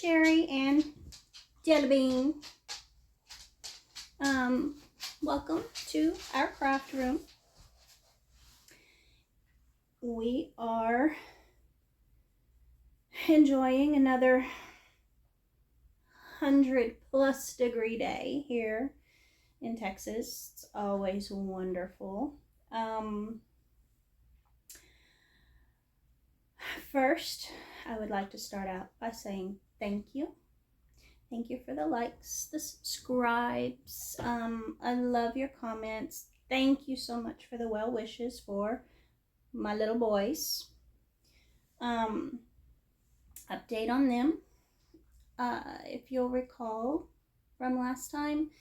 Sherry and Jelly Bean. Welcome to our craft room. We are enjoying another 100+ degree day here in Texas. It's always wonderful. First, I would like to start out by saying thank you. Thank you for the likes, the subscribes. I love your comments. Thank you so much for the well wishes for my little boys. Update on them. If you'll recall from last time,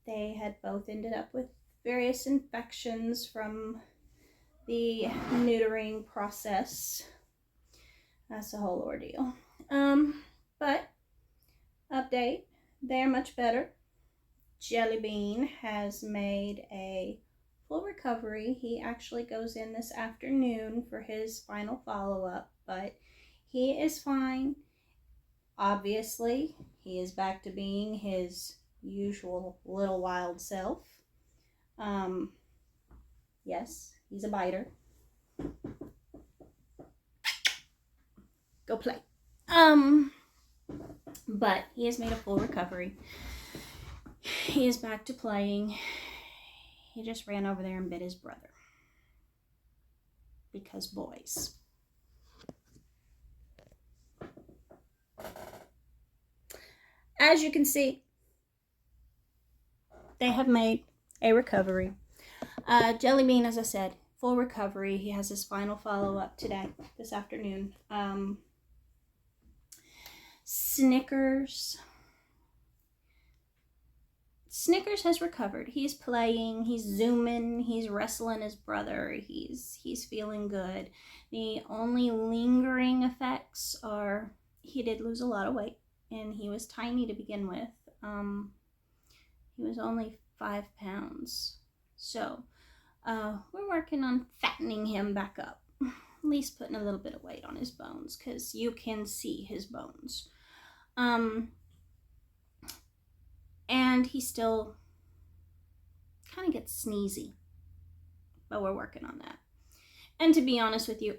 they had both ended up with various infections from the neutering process. That's a whole ordeal. But update, they're much better. Jelly Bean has made a full recovery. He actually goes in this afternoon for his final follow-up, but he is fine. Obviously, he is back to being his usual little wild self. Yes, he's a biter. Go play. But he has made a full recovery. He is back to playing. He just ran over there and bit his brother. Because boys. As you can see, they have made a recovery. Jelly Bean, as I said, full recovery. He has his final follow-up today, this afternoon. Snickers has recovered. He's playing, he's zooming, he's wrestling his brother, he's feeling good. The only lingering effects are he did lose a lot of weight, and he was tiny to begin with. He was only 5 pounds. So we're working on fattening him back up. At least putting a little bit of weight on his bones, because you can see his bones. And he still kind of gets sneezy, but we're working on that. And to be honest with you,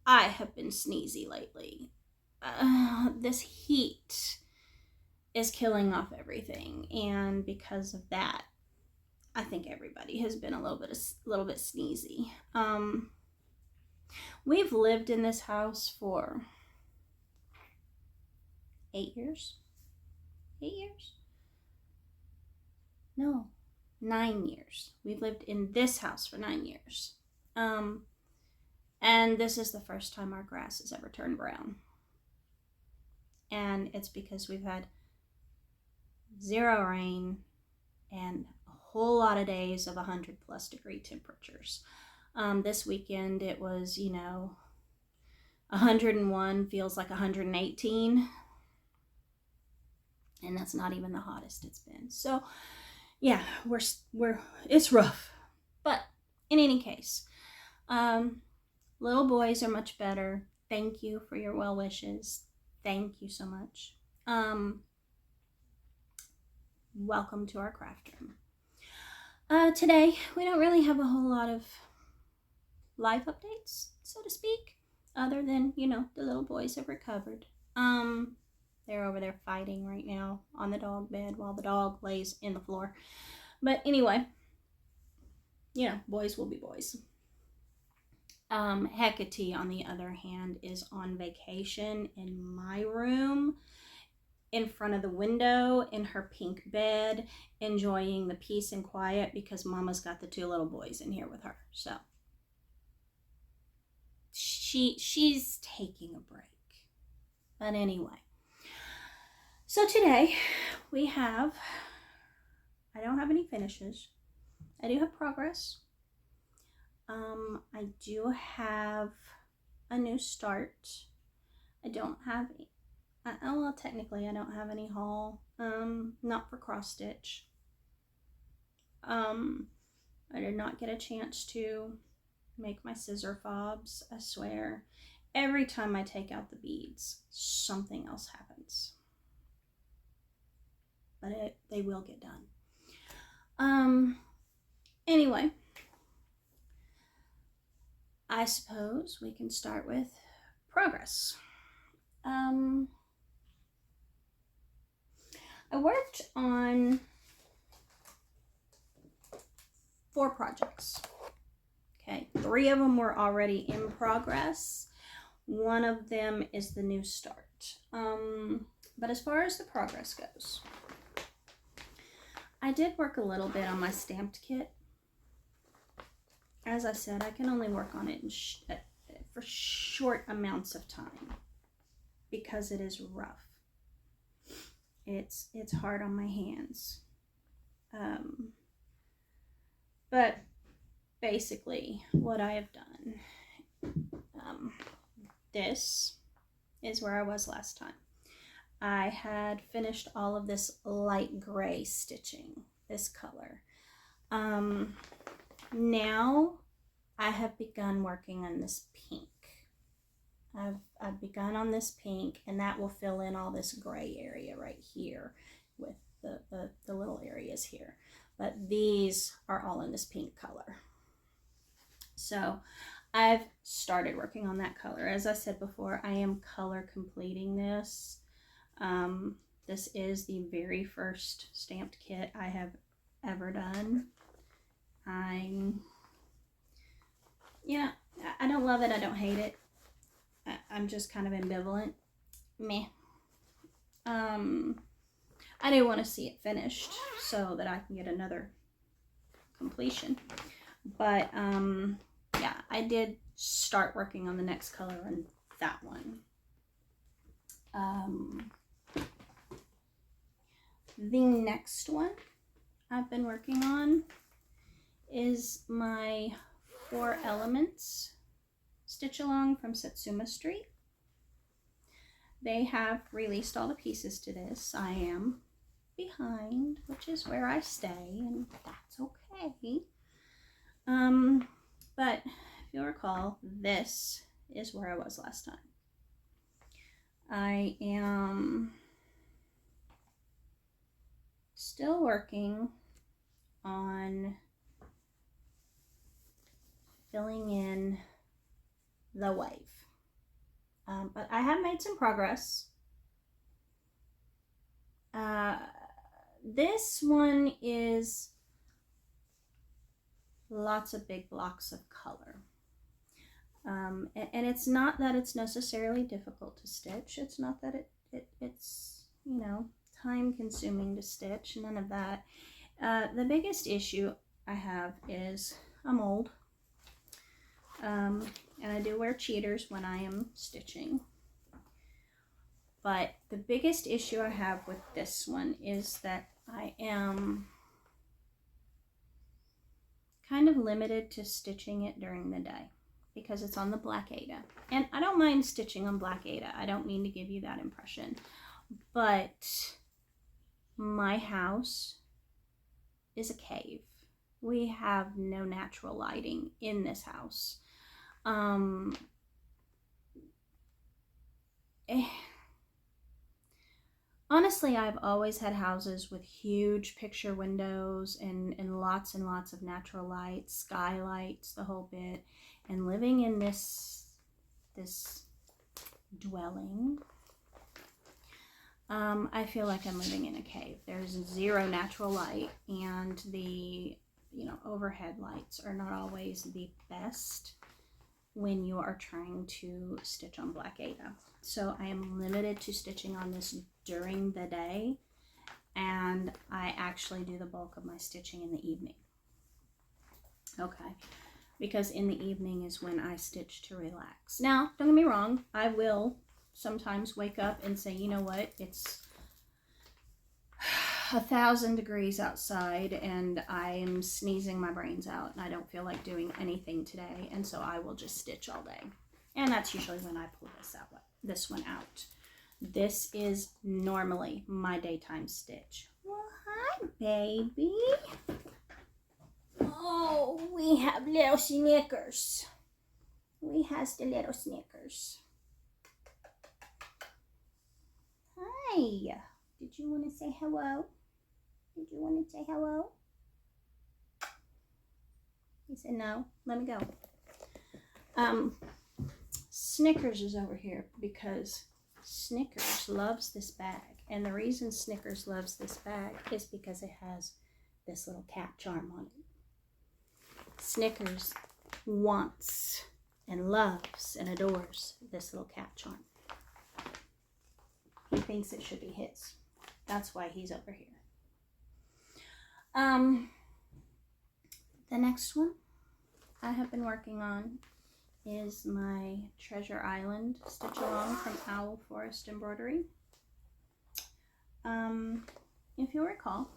I have been sneezy lately. This heat is killing off everything, and because of that, I think everybody has been a little bit sneezy. We've lived in this house for 8 years. 8 years? No, 9 years. We've lived in this house for 9 years. And this is the first time our grass has ever turned brown. And it's because we've had 0 rain and a whole lot of days of 100+ degree temperatures. This weekend it was, 101 feels like 118. And that's not even the hottest it's been. So yeah, it's rough. But in any case, little boys are much better. Thank you for your well wishes. Thank you so much. Welcome to our craft room. Today, we don't really have a whole lot of live updates, so to speak, other than, the little boys have recovered. They're over there fighting right now on the dog bed while the dog lays in the floor. But anyway, boys will be boys. Hecate, on the other hand, is on vacation in my room, in front of the window, in her pink bed, enjoying the peace and quiet because Mama's got the 2 little boys in here with her. So she's taking a break. But anyway. So today we have, I don't have any finishes. I do have progress. I do have a new start. I don't have, well, technically I don't have any haul, not for cross stitch. I did not get a chance to make my scissor fobs. I swear, every time I take out the beads, something else happens. but they will get done. Anyway, I suppose we can start with progress. I worked on 4 projects. Okay, 3 of them were already in progress. 1 of them is the new start. But as far as the progress goes, I did work a little bit on my stamped kit. As I said, I can only work on it for short amounts of time because it is rough. It's hard on my hands. But basically what I have done, this is where I was last time. I had finished all of this light gray stitching, this color. Now I have begun working on this pink. I've begun on this pink, and that will fill in all this gray area right here with the little areas here. But these are all in this pink color. So I've started working on that color. As I said before, I am color completing this. This is the very first stamped kit I have ever done. I don't love it, I don't hate it. I'm just kind of ambivalent. Meh. I do want to see it finished so that I can get another completion. But yeah, I did start working on the next color on that one. The next one I've been working on is my 4 Elements stitch along from Satsuma Street. They have released all the pieces to this. I am behind, which is where I stay, and that's okay. But if you'll recall, this is where I was last time. I am still working on filling in the wave. But I have made some progress. This one is lots of big blocks of color. And it's not that it's necessarily difficult to stitch. It's not that it's, time consuming to stitch. None of that. The biggest issue I have is I'm old. And I do wear cheaters when I am stitching. But the biggest issue I have with this one is that I am kind of limited to stitching it during the day because it's on the Black Ada. And I don't mind stitching on Black Ada. I don't mean to give you that impression. But my house is a cave. We have no natural lighting in this house. Honestly, I've always had houses with huge picture windows and lots of natural lights, skylights, the whole bit. And living in this dwelling, I feel like I'm living in a cave. There's 0 natural light, and the overhead lights are not always the best when you are trying to stitch on Black Ada. So I am limited to stitching on this during the day, and I actually do the bulk of my stitching in the evening. Okay, because in the evening is when I stitch to relax. Now, don't get me wrong, I will sometimes wake up and say, you know what, it's 1,000 degrees outside and I'm sneezing my brains out and I don't feel like doing anything today, and so I will just stitch all day. And that's usually when I pull this one out. This is normally my daytime stitch. Well, hi, baby. Oh, we have little Snickers. We has the little Snickers. Hi. Did you want to say hello? Did you want to say hello? He said no. Let me go. Snickers is over here because Snickers loves this bag. And the reason Snickers loves this bag is because it has this little cat charm on it. Snickers wants and loves and adores this little cat charm. He thinks it should be his. That's why he's over here. The next one I have been working on is my Treasure Island stitch along from Owl Forest Embroidery. If you'll recall,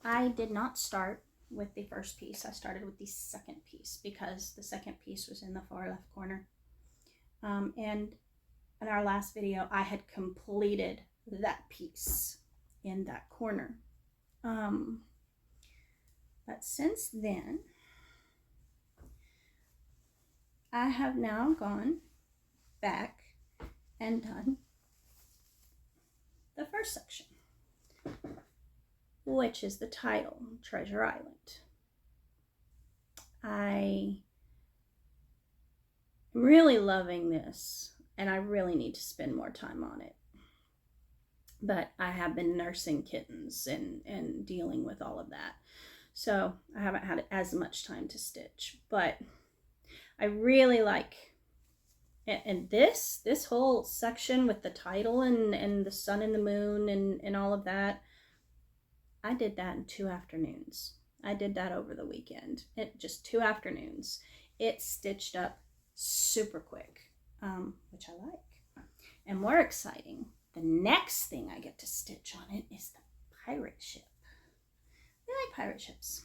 I did not start with the first piece. I started with the second piece because the second piece was in the far left corner. And in our last video, I had completed that piece in that corner. But since then, I have now gone back and done the first section, which is the title, Treasure Island. I am really loving this, and I really need to spend more time on it. But I have been nursing kittens and dealing with all of that. So I haven't had as much time to stitch, but I really like, and this whole section with the title and the sun and the moon and all of that, I did that in 2 afternoons. I did that over the weekend. Just 2 afternoons. It stitched up super quick, which I like. And more exciting, the next thing I get to stitch on it is the pirate ship. I like pirate ships.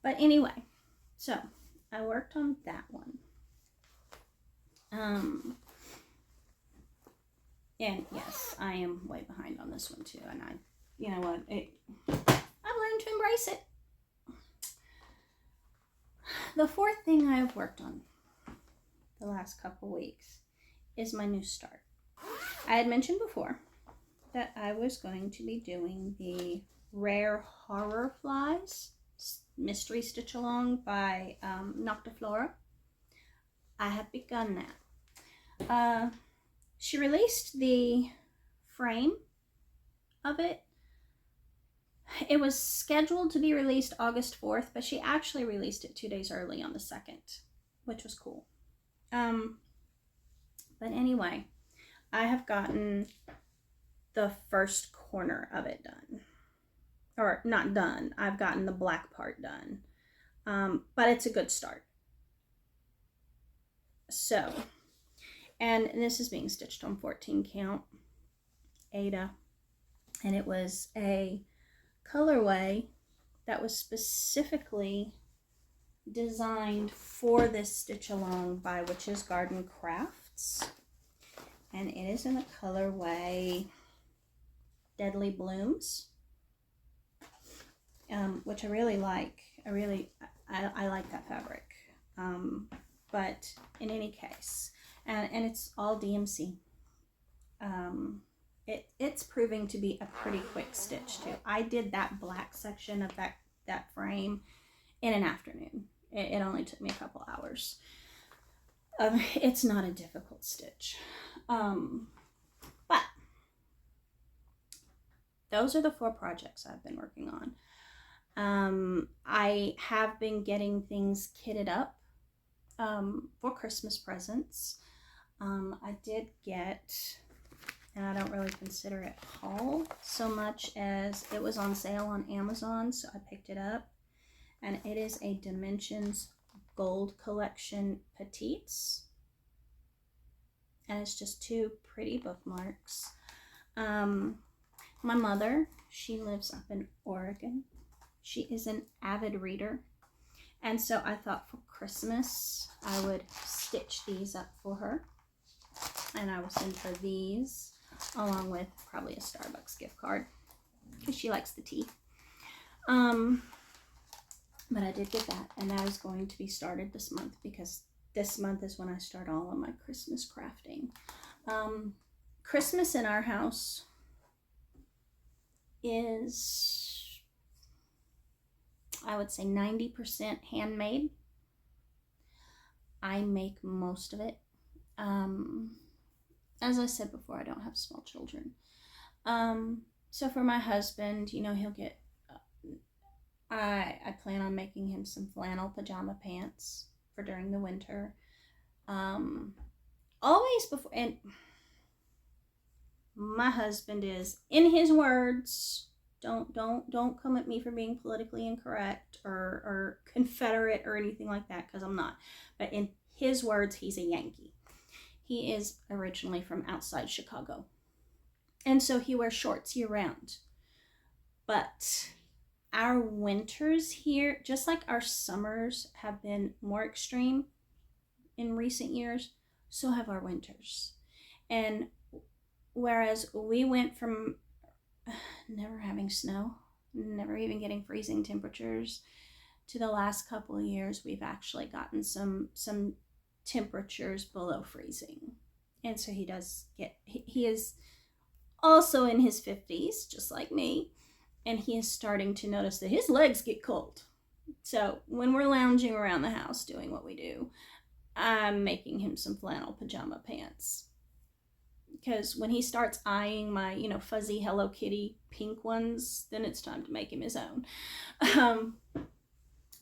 But anyway, so I worked on that one. And yes, I am way behind on this one too. And you know what? I've learned to embrace it. The fourth thing I've worked on the last couple weeks is my new start. I had mentioned before that I was going to be doing the Rare Horror Flies mystery stitch along by Noctiflora. I have begun that. She released the frame of it. It was scheduled to be released August 4th, but she actually released it 2 days early on the 2nd, which was cool. But anyway, I have gotten the first corner of it done. Or not done, I've gotten the black part done. But it's a good start. So, and this is being stitched on 14 count Ada, and it was a colorway that was specifically designed for this stitch along by Witch's Garden Crafts, and it is in the colorway Deadly Blooms, which I really like. I like that fabric. But in any case, and it's all DMC. It's proving to be a pretty quick stitch too. I did that black section of that frame in an afternoon. It only took me a couple hours. It's not a difficult stitch. But those are the 4 projects I've been working on. I have been getting things kitted up for Christmas presents. I did get, and I don't really consider it haul so much as it was on sale on Amazon, so I picked it up, and it is a Dimensions Gold Collection Petites, and it's just 2 pretty bookmarks. My mother, she lives up in Oregon. She is an avid reader, and so I thought for Christmas I would stitch these up for her, and I will send her these along with probably a Starbucks gift card because she likes the tea. But I did get that, and that is going to be started this month because this month is when I start all of my Christmas crafting. Christmas in our house is, I would say, 90% handmade. I make most of it. As I said before, I don't have small children. So for my husband, he'll get, I plan on making him some flannel pajama pants for during the winter. Always before, and my husband is, in his words, don't come at me for being politically incorrect or Confederate or anything like that, because I'm not. But in his words, he's a Yankee. He is originally from outside Chicago. And so he wears shorts year round. But our winters here, just like our summers have been more extreme in recent years, so have our winters. And whereas we went from never having snow, never even getting freezing temperatures, to the last couple of years, we've actually gotten some temperatures below freezing. And so he is also in his 50s, just like me, and he is starting to notice that his legs get cold. So when we're lounging around the house doing what we do, I'm making him some flannel pajama pants. Because when he starts eyeing my, fuzzy Hello Kitty pink ones, then it's time to make him his own.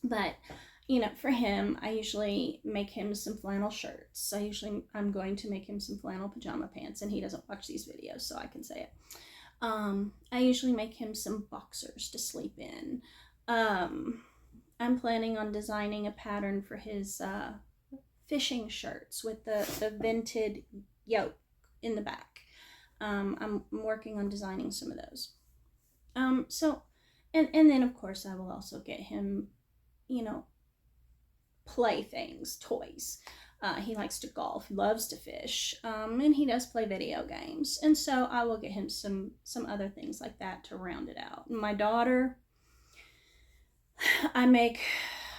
But for him, I usually make him some flannel shirts. I'm going to make him some flannel pajama pants, and he doesn't watch these videos, so I can say it. I usually make him some boxers to sleep in. I'm planning on designing a pattern for his fishing shirts with the vented yoke in the back. I'm working on designing some of those. So, and then of course I will also get him, playthings, toys. He likes to golf, loves to fish, and he does play video games. And so I will get him some other things like that to round it out. My daughter, I make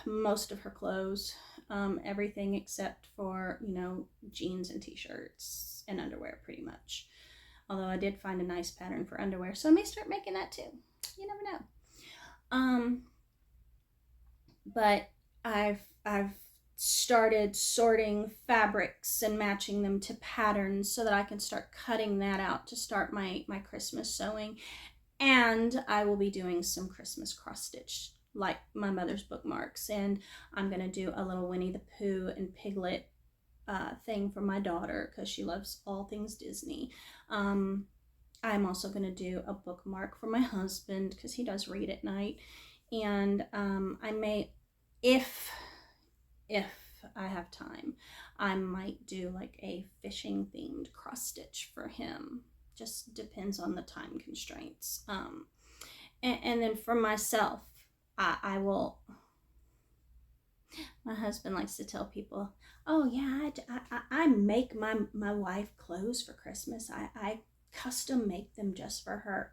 most of her clothes, everything except for, jeans and t-shirts and underwear pretty much. Although I did find a nice pattern for underwear, so I may start making that too. You never know. But I've started sorting fabrics and matching them to patterns so that I can start cutting that out to start my Christmas sewing. And I will be doing some Christmas cross stitch, like my mother's bookmarks. And I'm going to do a little Winnie the Pooh and Piglet thing for my daughter, because she loves all things Disney. I'm also going to do a bookmark for my husband, because he does read at night. And I may, if I have time, I might do like a fishing themed cross stitch for him. Just depends on the time constraints. And then for myself, I will, my husband likes to tell people, oh yeah, I make my wife clothes for Christmas. I custom make them just for her.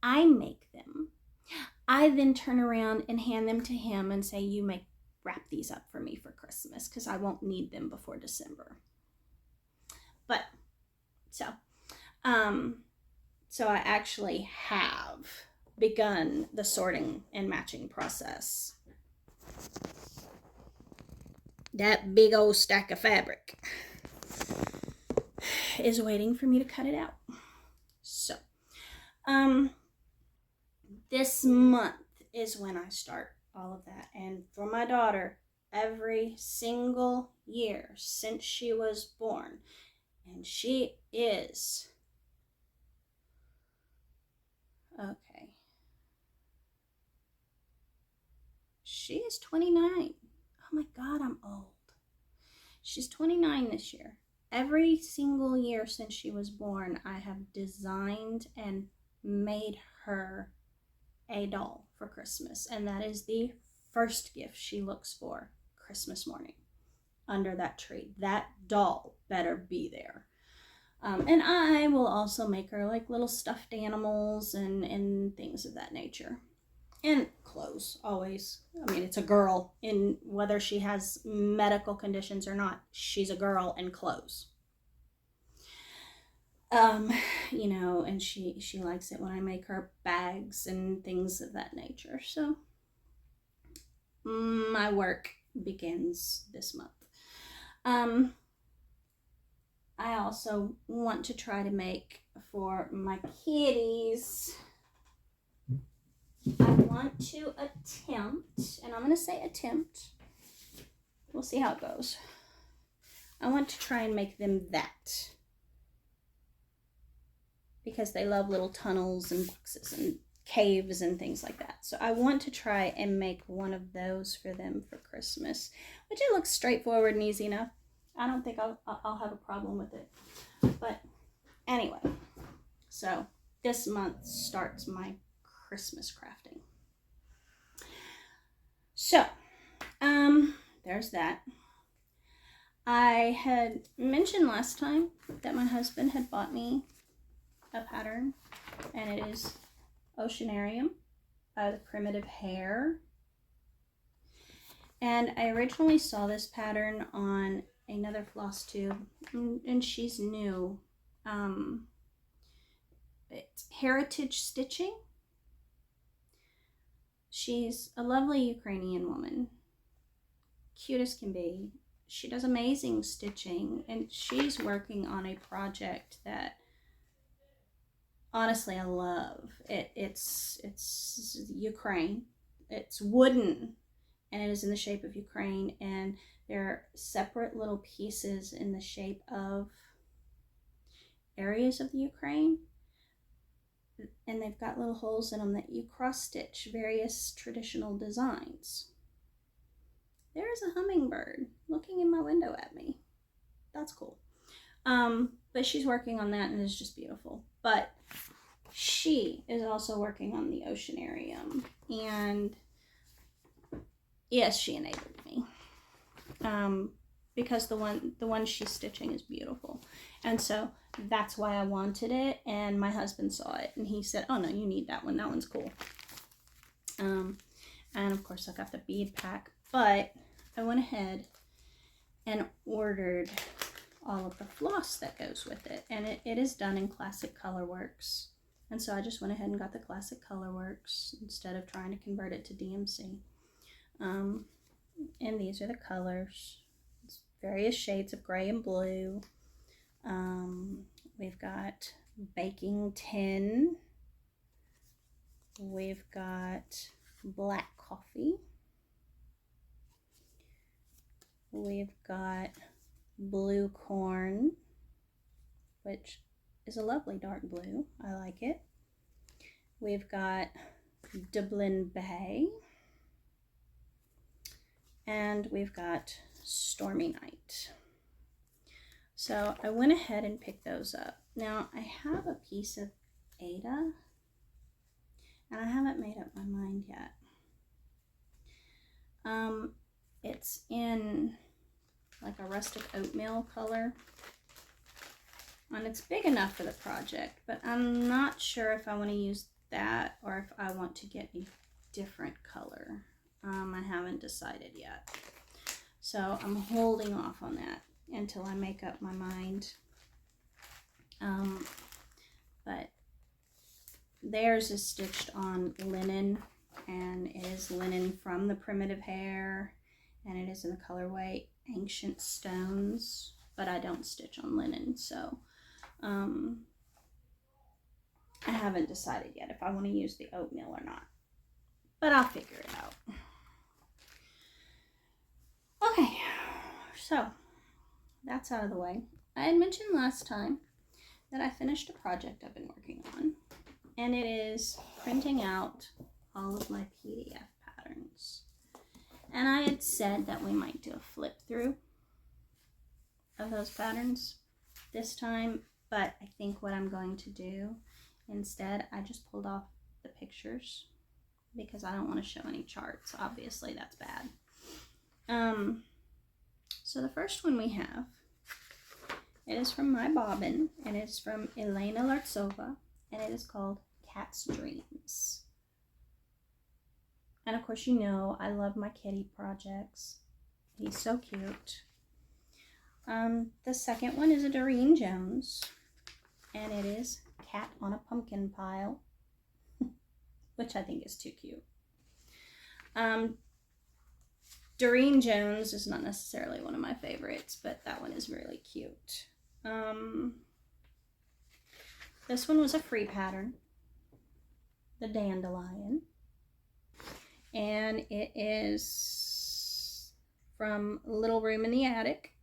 I make them. I then turn around and hand them to him and say, you wrap these up for me for Christmas, because I won't need them before December. But so I actually have begun the sorting and matching process. That big old stack of fabric is waiting for me to cut it out. So this month is when I start all of that. And for my daughter, every single year since she was born, and she is, okay, she is 29. Oh my God, I'm old. She's 29 this year. Every single year since she was born, I have designed and made her a doll for Christmas, and that is the first gift she looks for Christmas morning under that tree. That doll better be there. And I will also make her like little stuffed animals and things of that nature. And clothes, always. I mean, it's a girl, and whether she has medical conditions or not, she's a girl, and clothes. Um, you know, and she likes it when I make her bags and things of that nature. So my work begins this month. Um, I also want to try to make for my kitties. I want to attempt, and I'm going to say attempt. We'll see how it goes. I want to try and make them that. Because they love little tunnels and boxes and caves and things like that. So I want to try and make one of those for them for Christmas, which it looks straightforward and easy enough. I don't think I'll have a problem with it. But anyway, so this month starts my Christmas crafting. So, there's that. I had mentioned last time that my husband had bought me a pattern, and it is Oceanarium by the Primitive Hare. And I originally saw this pattern on another Flosstube, and she's new. It's Heritage Stitching. She's a lovely Ukrainian woman, cute as can be. She does amazing stitching, and she's working on a project that honestly I love. It's Ukraine. It's wooden, and it is in the shape of Ukraine, and they're separate little pieces in the shape of areas of the Ukraine, and they've got little holes in them that you cross stitch various traditional designs. There is a hummingbird looking in my window at me. That's cool. But she's working on that, and it's just beautiful. But she is also working on the Oceanarium, and yes, she enabled me. Because the one she's stitching is beautiful, and so that's why I wanted it. And my husband saw it, and he said, "Oh no, you need that one. That one's cool." And of course I got the bead pack, but I went ahead and ordered all of the floss that goes with it, and it is done in Classic Colorworks. And so I just went ahead and got the Classic Colorworks instead of trying to convert it to DMC. And these are the colors. It's various shades of gray and blue. We've got baking tin. We've got black coffee. We've got blue corn, which is a lovely dark blue. I like it. We've got Dublin Bay. And we've got Stormy Night. So I went ahead and picked those up. Now I have a piece of Ada, and I haven't made up my mind yet. It's in like a rustic oatmeal color, and it's big enough for the project, but I'm not sure if I want to use that or if I want to get a different color. I haven't decided yet, so I'm holding off on that until I make up my mind. But theirs is stitched on linen, and it is linen from the Primitive Hare, and it is in the colorway Ancient Stones, but I don't stitch on linen, so I haven't decided yet if I want to use the oatmeal or not, but I'll figure it out. Okay, so that's out of the way. I had mentioned last time that I finished a project I've been working on, and it is printing out all of my PDF patterns. And I had said that we might do a flip through of those patterns this time, but I think what I'm going to do instead, I just pulled off the pictures because I don't want to show any charts. Obviously, that's bad. So the first one we have, it is from my bobbin, and it's from Elena Lartsova, and it is called Cat's Dreams. And of course, you know, I love my kitty projects. He's so cute. The second one is a Doreen Jones, and it is Cat on a Pumpkin Pile, which I think is too cute. Doreen Jones is not necessarily one of my favorites, but that one is really cute. This one was a free pattern, the Dandelion, and it is from Little Room in the Attic,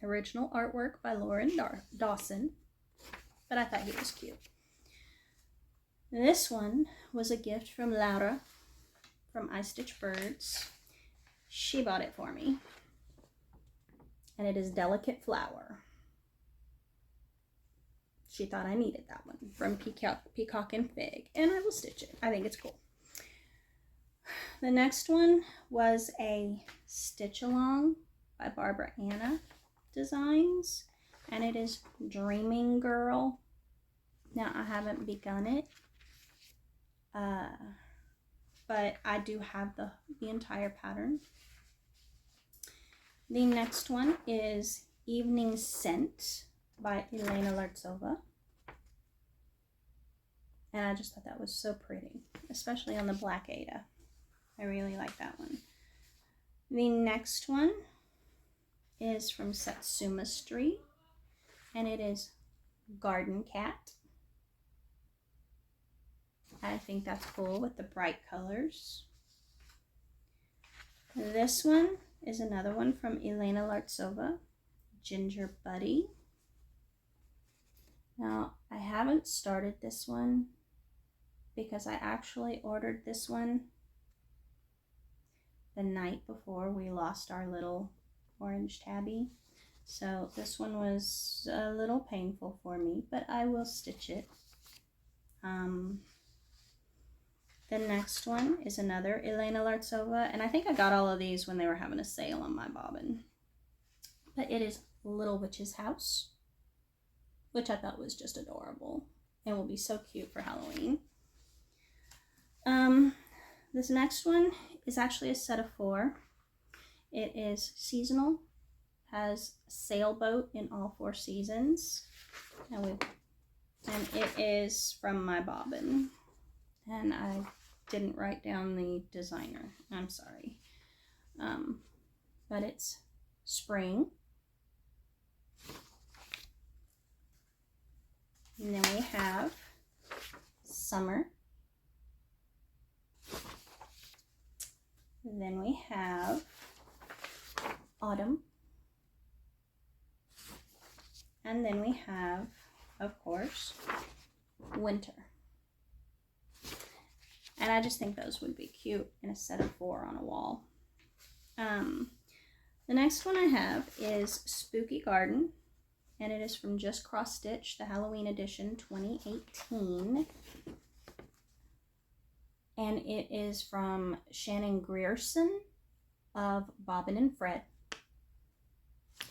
original artwork by Lauren Dawson, but I thought he was cute. This one was a gift from Laura from I Stitch Birds. She bought it for me, and it is Delicate Flower. She thought I needed that one from Peacock and Fig, and I will stitch it. I think it's cool. The next one was a Stitch Along by Barbara Anna Designs, and it is Dreaming Girl. Now, I haven't begun it, but I do have the entire pattern. The next one is Evening Scent by Elena Lartsova. And I just thought that was so pretty, especially on the black Ada. I really like that one. The next one is from Satsuma Street, and it is Garden Cat. I think that's cool with the bright colors. This one is another one from Elena Lartsova, Ginger Buddy. Now, I haven't started this one because I actually ordered this one the night before we lost our little orange tabby. So this one was a little painful for me, but I will stitch it. The next one is another Elena Lartsova, and I think I got all of these when they were having a sale on my bobbin. But it is Little Witch's House, which I thought was just adorable and will be so cute for Halloween. This next one is actually a set of 4. It is seasonal, has a sailboat in all 4 seasons, and it is from my bobbin. And I didn't write down the designer. I'm sorry. But it's Spring. And then we have Summer. And then we have Autumn. And then we have, of course, Winter. And I just think those would be cute in a set of 4 on a wall. The next one I have is Spooky Garden, and it is from Just Cross Stitch, the Halloween edition 2018. And it is from Shannon Grierson of Bobbin and Fred.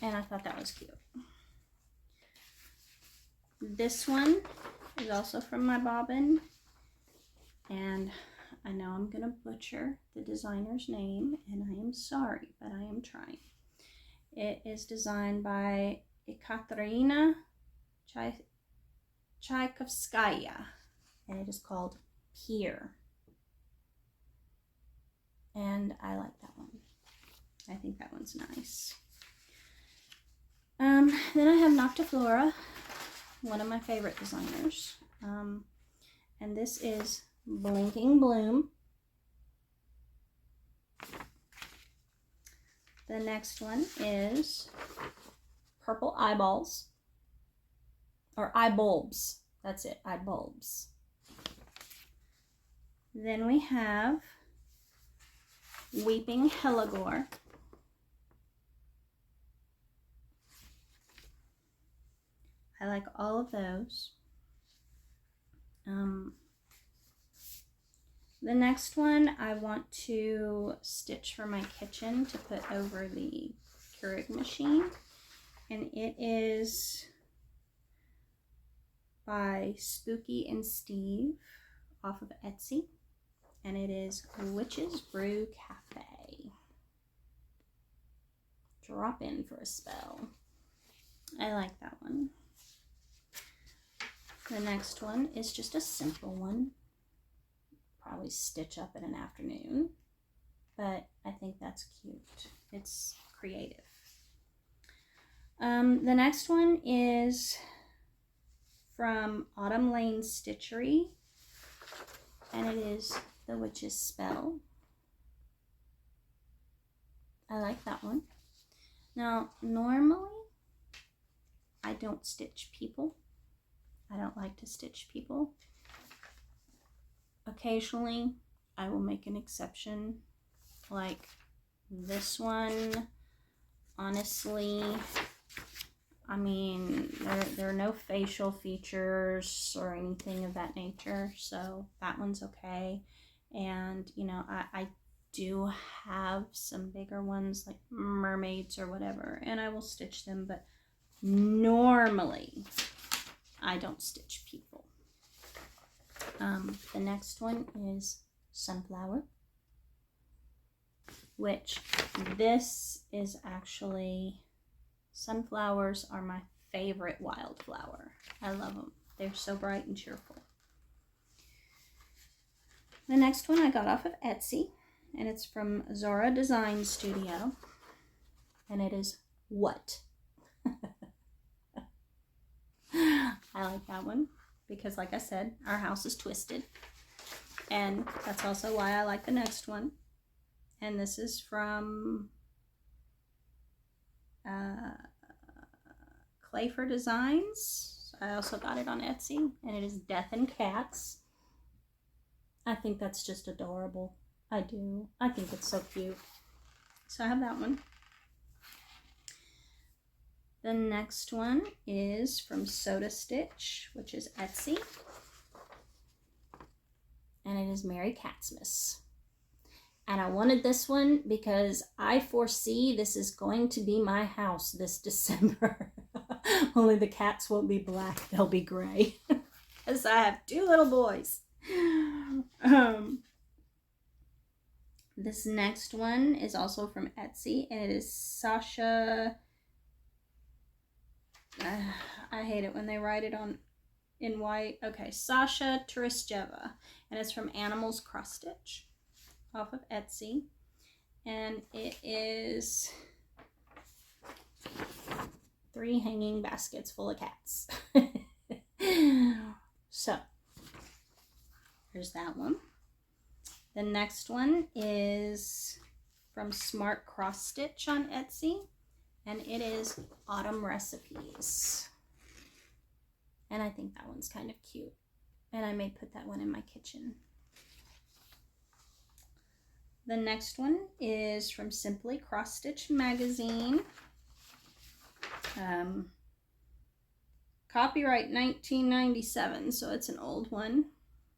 And I thought that was cute. This one is also from my bobbin. And I know I'm going to butcher the designer's name, and I am sorry, but I am trying. It is designed by Ekaterina Tchaikovskaya, and it is called Pier. And I like that one. I think that one's nice. Then I have Noctiflora, one of my favorite designers. And this is Blinking Bloom. The next one is Purple Eyeballs. Or Eye Bulbs. That's it, Eye Bulbs. Then we have Weeping Helligore. I like all of those. The next one I want to stitch for my kitchen to put over the Keurig machine, and it is by Spooky and Steve off of Etsy, and it is Witch's Brew Cafe. Drop in for a spell. I like that one. The next one is just a simple one. Probably stitch up in an afternoon, but I think that's cute. It's creative. The next one is from Autumn Lane Stitchery, and it is The Witch's Spell. I like that one. Now, normally, I don't stitch people. I don't like to stitch people. Occasionally, I will make an exception, like this one. Honestly, I mean, there are no facial features or anything of that nature, so that one's okay. And, you know, I do have some bigger ones, like mermaids or whatever, and I will stitch them, but normally, I don't stitch people. The next one is Sunflower, which this is actually, sunflowers are my favorite wildflower. I love them. They're so bright and cheerful. The next one I got off of Etsy, and it's from Zora Design Studio, and it is What? I like that one because, like I said, our house is twisted, and that's also why I like the next one. And this is from Clayfer Designs. I also got it on Etsy, and it is Death and Cats. I think that's just adorable. I do. I think it's so cute. So I have that one. The next one is from Soda Stitch, which is Etsy. And it is Merry Catsmas. And I wanted this one because I foresee this is going to be my house this December. Only the cats won't be black, they'll be gray. Because I have 2 little boys. This next one is also from Etsy, and it is Sasha. I hate it when they write it in white. Okay, Sasha Turistjeva, and it's from Animals Cross Stitch off of Etsy, and it is 3 hanging baskets full of cats. So there's that one. The next one is from Smart Cross Stitch on Etsy, and it is Autumn Recipes. And I think that one's kind of cute, and I may put that one in my kitchen. The next one is from Simply Cross Stitch Magazine. Copyright 1997, so it's an old one.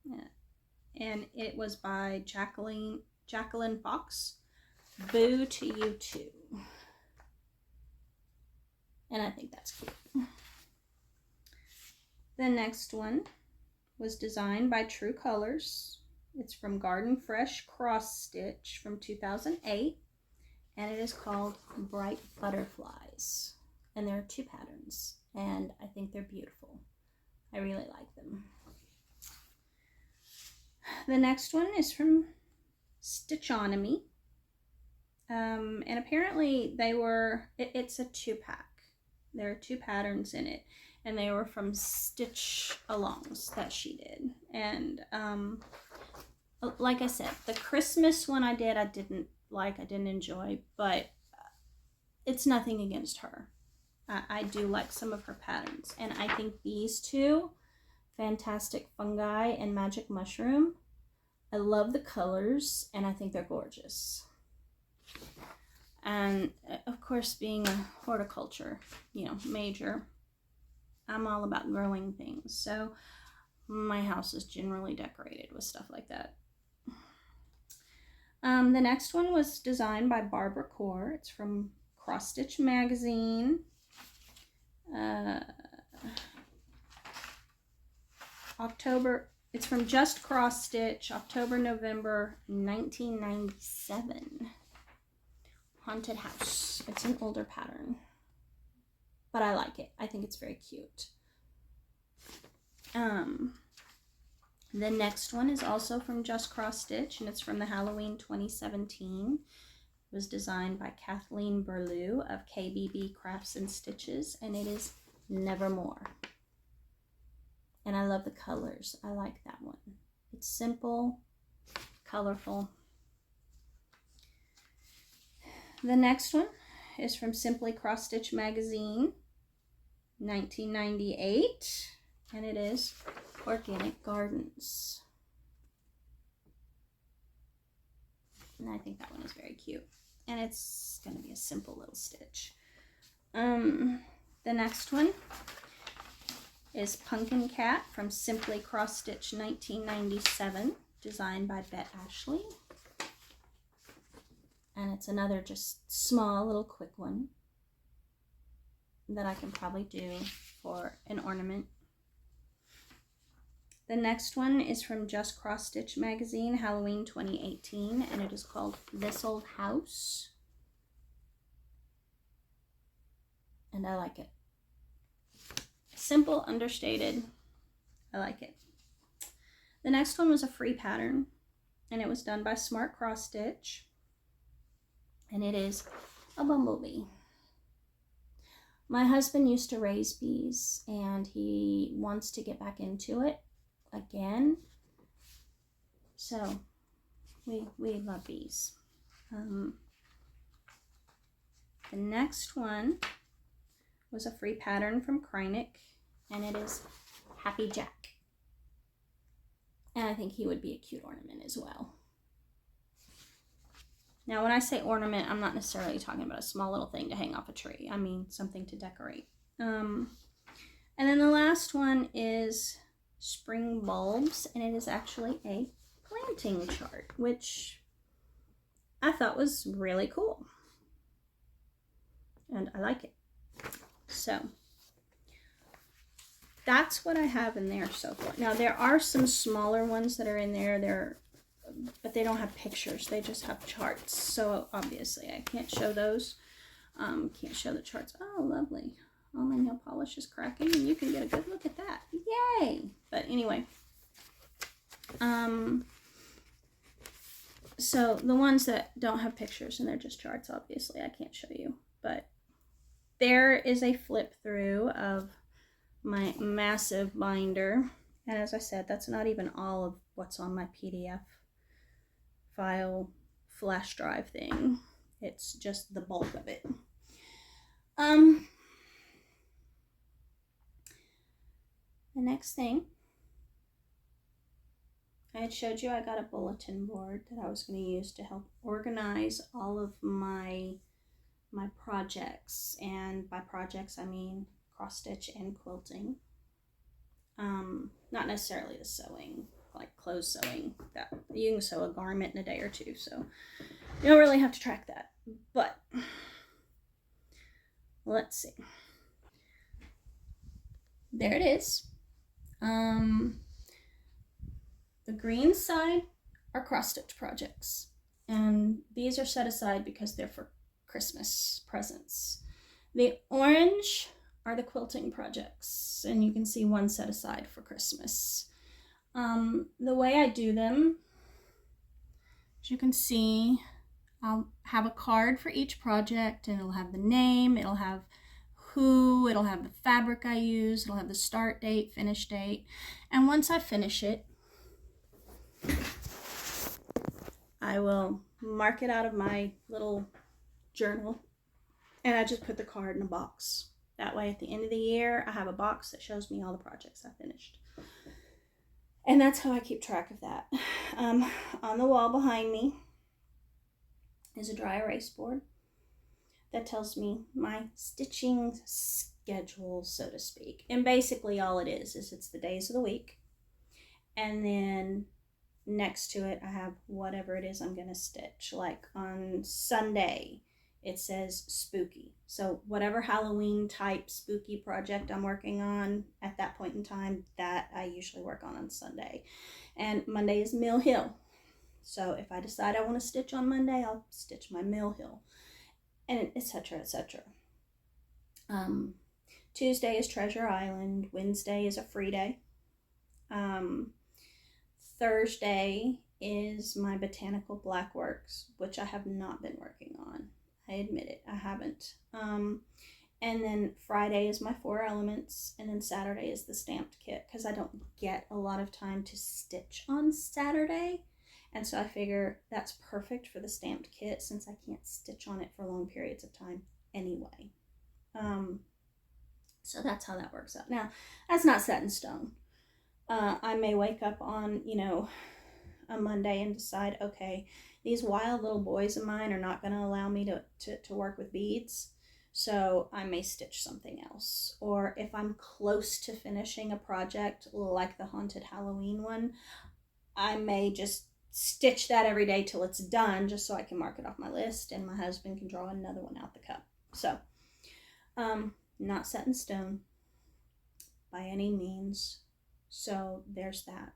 Yeah. And it was by Jacqueline Fox. Boo to You Too. And I think that's cute. The next one was designed by True Colors. It's from Garden Fresh Cross Stitch from 2008, and it is called Bright Butterflies. And there are 2 patterns, and I think they're beautiful. I really like them. The next one is from Stitchonomy, and apparently it's a 2-pack. There are 2 patterns in it, and they were from Stitch Alongs that she did. And like I said, the Christmas one I didn't enjoy, but it's nothing against her. I do like some of her patterns, and I think these 2, Fantastic Fungi and Magic Mushroom, I love the colors, and I think they're gorgeous. And of course, being a horticulture, major, I'm all about growing things, so my house is generally decorated with stuff like that. The next one was designed by Barbara Core. It's from Cross Stitch Magazine. It's from Just Cross Stitch, October, November 1997. Haunted House. It's an older pattern, but I like it. I think it's very cute. Um, the next one is also from Just Cross Stitch, and it's from the Halloween 2017. It was designed by Kathleen Burlew of KBB Crafts and Stitches, and it is Nevermore. And I love the colors. I like that one. It's simple, colorful. The next one is from Simply Cross Stitch Magazine, 1998, and it is Organic Gardens. And I think that one is very cute. And it's going to be a simple little stitch. The next one is Pumpkin Cat from Simply Cross Stitch 1997, designed by Bet Ashley. And it's another just small little quick one that I can probably do for an ornament. The next one is from Just Cross Stitch Magazine, Halloween 2018, and it is called This Old House. And I like it. Simple, understated. I like it. The next one was a free pattern, and it was done by Smart Cross Stitch, and it is a bumblebee. My husband used to raise bees, and he wants to get back into it again. So we love bees. The next one was a free pattern from Kreinik, and it is Happy Jack. And I think he would be a cute ornament as well. Now, when I say ornament, I'm not necessarily talking about a small little thing to hang off a tree. I mean something to decorate. And then the last one is Spring Bulbs, and it is actually a planting chart, which I thought was really cool. And I like it. So that's what I have in there so far. Now, there are some smaller ones that are in there. But they don't have pictures. They just have charts. So obviously I can't show those. Can't show the charts. Oh, lovely. Oh, my nail polish is cracking, and you can get a good look at that. Yay! But anyway. So the ones that don't have pictures and they're just charts, obviously I can't show you. But there is a flip through of my massive binder. And as I said, that's not even all of what's on my PDF file flash drive thing. It's just the bulk of it. The next thing, I had showed you I got a bulletin board that I was going to use to help organize all of my projects, and by projects I mean cross stitch and quilting. Not necessarily the sewing, like clothes sewing. That you can sew a garment in a day or two, so you don't really have to track that. But let's see. There it is. The green side are cross stitch projects, and these are set aside because they're for Christmas presents. The orange are the quilting projects, and you can see one set aside for Christmas. The way I do them, as you can see, I'll have a card for each project, and it'll have the name, it'll have who, it'll have the fabric I use, it'll have the start date, finish date, and once I finish it, I will mark it out of my little journal, and I just put the card in a box. That way at the end of the year, I have a box that shows me all the projects I finished. And that's how I keep track of that. On the wall behind me is a dry erase board that tells me my stitching schedule, so to speak. And basically all it is it's the days of the week. And then next to it, I have whatever it is I'm going to stitch. Like on Sunday, it says spooky. So whatever Halloween type spooky project I'm working on at that point in time, that I usually work on Sunday. And Monday is Mill Hill. So if I decide I want to stitch on Monday, I'll stitch my Mill Hill, and etc., etc. Tuesday is Treasure Island. Wednesday is a free day. Thursday is my botanical black works, which I have not been working on. I admit it, I haven't. And then Friday is my 4 elements, and then Saturday is the stamped kit, because I don't get a lot of time to stitch on Saturday. And so I figure that's perfect for the stamped kit, since I can't stitch on it for long periods of time anyway. So that's how that works out. Now, that's not set in stone. I may wake up on, a Monday and decide, okay, these wild little boys of mine are not going to allow me to work with beads. So I may stitch something else. Or if I'm close to finishing a project like the Haunted Halloween one, I may just stitch that every day till it's done, just so I can mark it off my list and my husband can draw another one out the cup. So, not set in stone by any means. So there's that.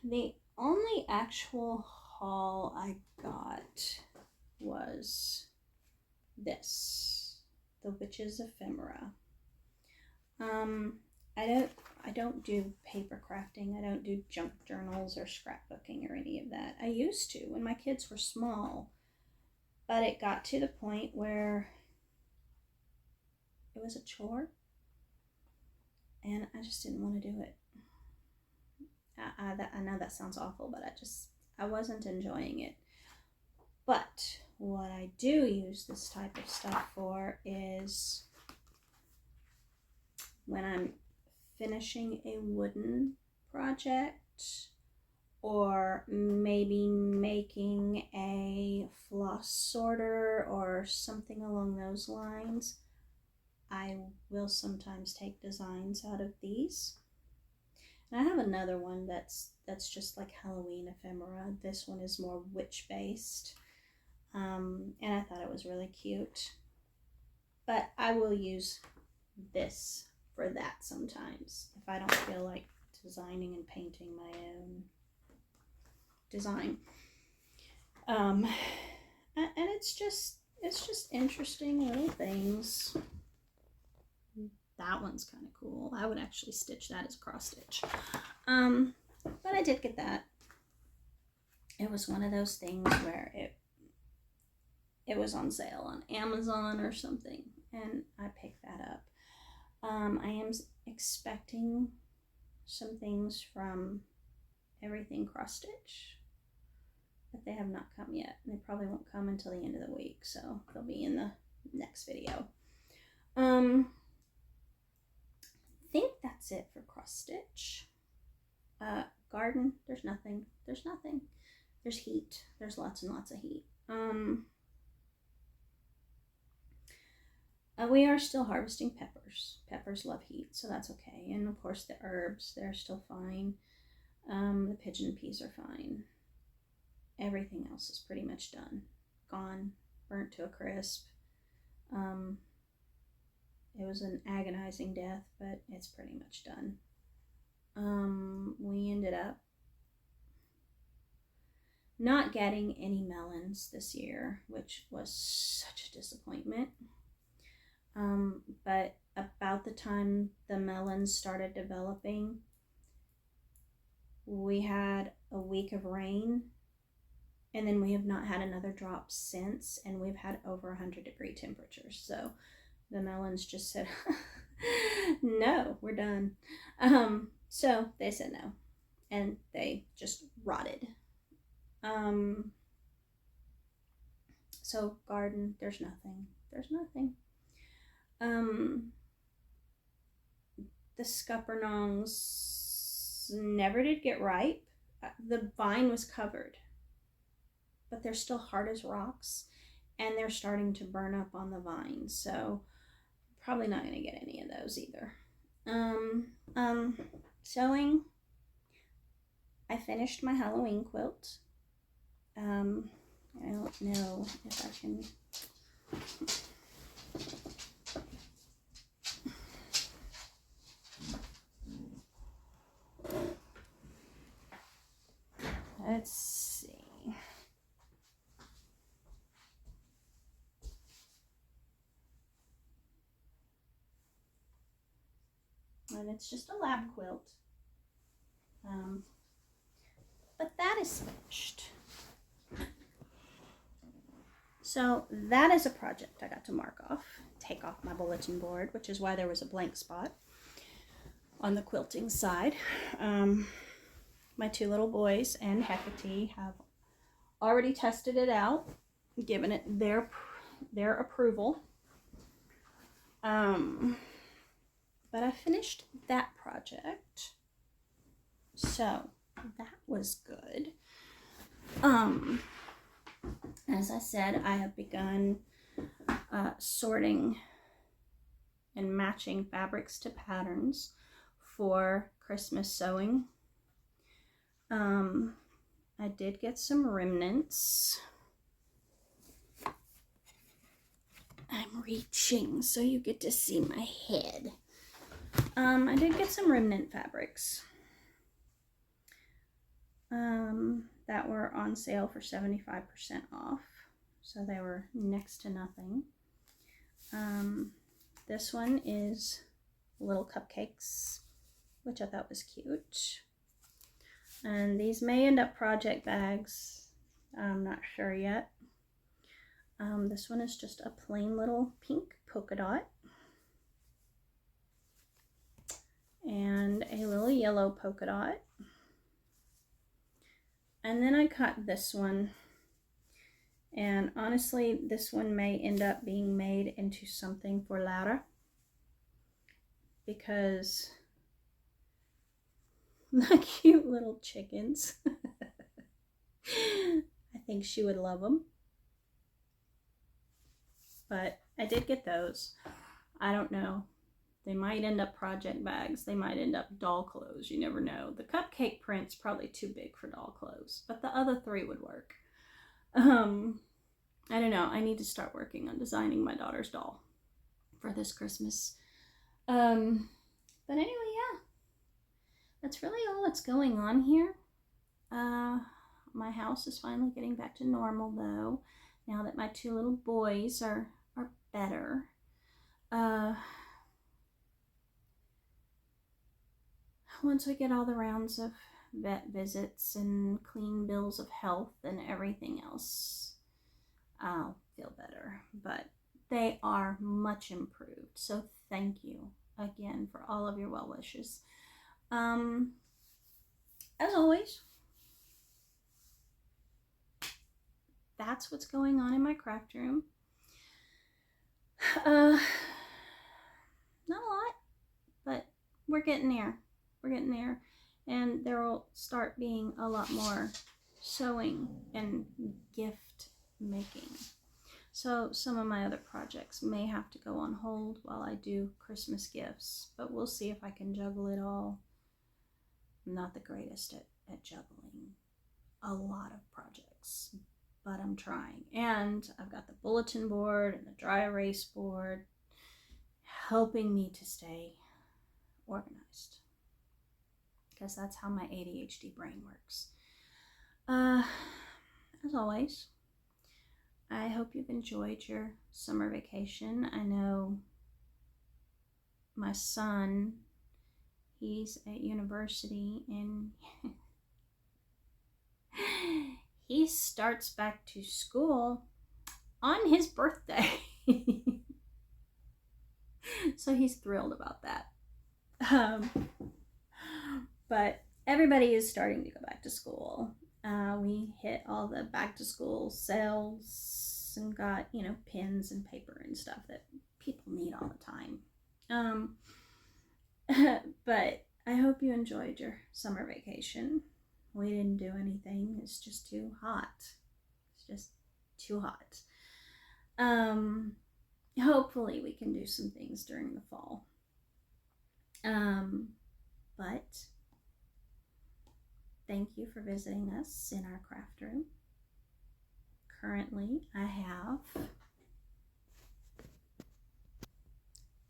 The only actual haul I got was this, the Witch's Ephemera. I don't do paper crafting. I don't do junk journals or scrapbooking or any of that. I used to when my kids were small, but it got to the point where it was a chore, and I just didn't want to do it. I know that sounds awful, but I wasn't enjoying it. But what I do use this type of stuff for is when I'm finishing a wooden project, or maybe making a floss sorter or something along those lines. I will sometimes take designs out of these. And I have another one that's just like Halloween ephemera. This one is more witch based. And I thought it was really cute. But I will use this for that sometimes if I don't feel like designing and painting my own design. And it's just interesting little things. That one's kind of cool. I would actually stitch that as cross stitch. But I did get that. It was one of those things where it was on sale on Amazon or something, and I picked that up. I am expecting some things from Everything Cross Stitch, but they have not come yet. They probably won't come until the end of the week, so they'll be in the next video. I think that's it for cross stitch. Garden, there's nothing. There's heat. There's lots and lots of heat. We are still harvesting peppers. Peppers love heat, so that's okay. And of course the herbs, they're still fine. The pigeon peas are fine. Everything else is pretty much done. Gone, burnt to a crisp. It was an agonizing death, but it's pretty much done. We ended up not getting any melons this year, which was such a disappointment. But about the time the melons started developing, we had a week of rain, and then we have not had another drop since, and we've had over 100-degree temperatures. So the melons just said, no, we're done. So they said no, and they just rotted. So garden, there's nothing. The scuppernongs never did get ripe. The vine was covered, but they're still hard as rocks, and they're starting to burn up on the vine, so probably not going to get any of those either. Sewing, I finished my Halloween quilt. I don't know if I can... Let's see. And it's just a lap quilt. But that is finished. So that is a project I got to mark off, take off my bulletin board, which is why there was a blank spot on the quilting side. My two little boys and Hecate have already tested it out, given it their approval. But I finished that project, so that was good. As I said, I have begun sorting and matching fabrics to patterns for Christmas sewing. I did get some remnants. I'm reaching so you get to see my head. I did get some remnant fabrics that were on sale for 75% off, so they were next to nothing. This one is little cupcakes, which I thought was cute. And these may end up project bags. I'm not sure yet. This one is just a plain little pink polka dot. And a little yellow polka dot. And then I cut this one. And honestly, this one may end up being made into something for Lara, because the cute little chickens. I think she would love them. But I did get those. I don't know. They might end up project bags. They might end up doll clothes. You never know. The cupcake print's probably too big for doll clothes, but the other three would work. I don't know. I need to start working on designing my daughter's doll for this Christmas. But anyway, yeah. That's really all that's going on here. My house is finally getting back to normal, though, now that my two little boys are better. Once we get all the rounds of vet visits and clean bills of health and everything else, I'll feel better. But they are much improved, so thank you again for all of your well wishes. As always, that's what's going on in my craft room. Not a lot, but we're getting there. We're getting there, and there will start being a lot more sewing and gift making. So some of my other projects may have to go on hold while I do Christmas gifts, but we'll see if I can juggle it all. I'm not the greatest at juggling a lot of projects, but I'm trying. And I've got the bulletin board and the dry erase board helping me to stay organized, because that's how my ADHD brain works. As always, I hope you've enjoyed your summer vacation. I know my son, he's at university, and he starts back to school on his birthday. So he's thrilled about that. But everybody is starting to go back to school. We hit all the back to school sales and got, pens and paper and stuff that people need all the time. But I hope you enjoyed your summer vacation. We didn't do anything. It's just too hot. It's just too hot. Hopefully we can do some things during the fall. But thank you for visiting us in our craft room. Currently, I have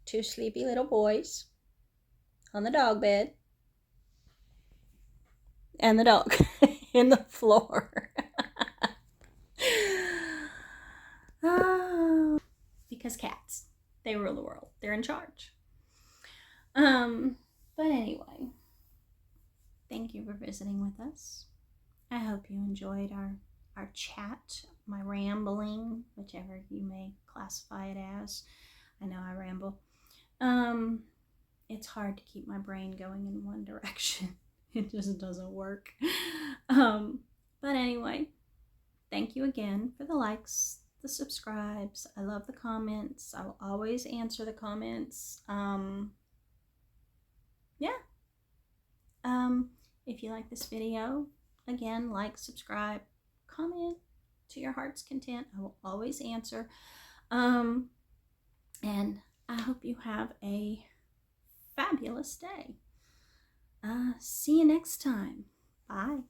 2 sleepy little boys on the dog bed and the dog in the floor. Because cats, they rule the world. They're in charge. But anyway, thank you for visiting with us. I hope you enjoyed our chat, my rambling, whichever you may classify it as. I know I ramble. It's hard to keep my brain going in one direction. It just doesn't work. But anyway, thank you again for the likes, the subscribes. I love the comments. I will always answer the comments. Yeah. If you like this video, again, like, subscribe, comment to your heart's content. I will always answer. And I hope you have a fabulous day. See you next time. Bye.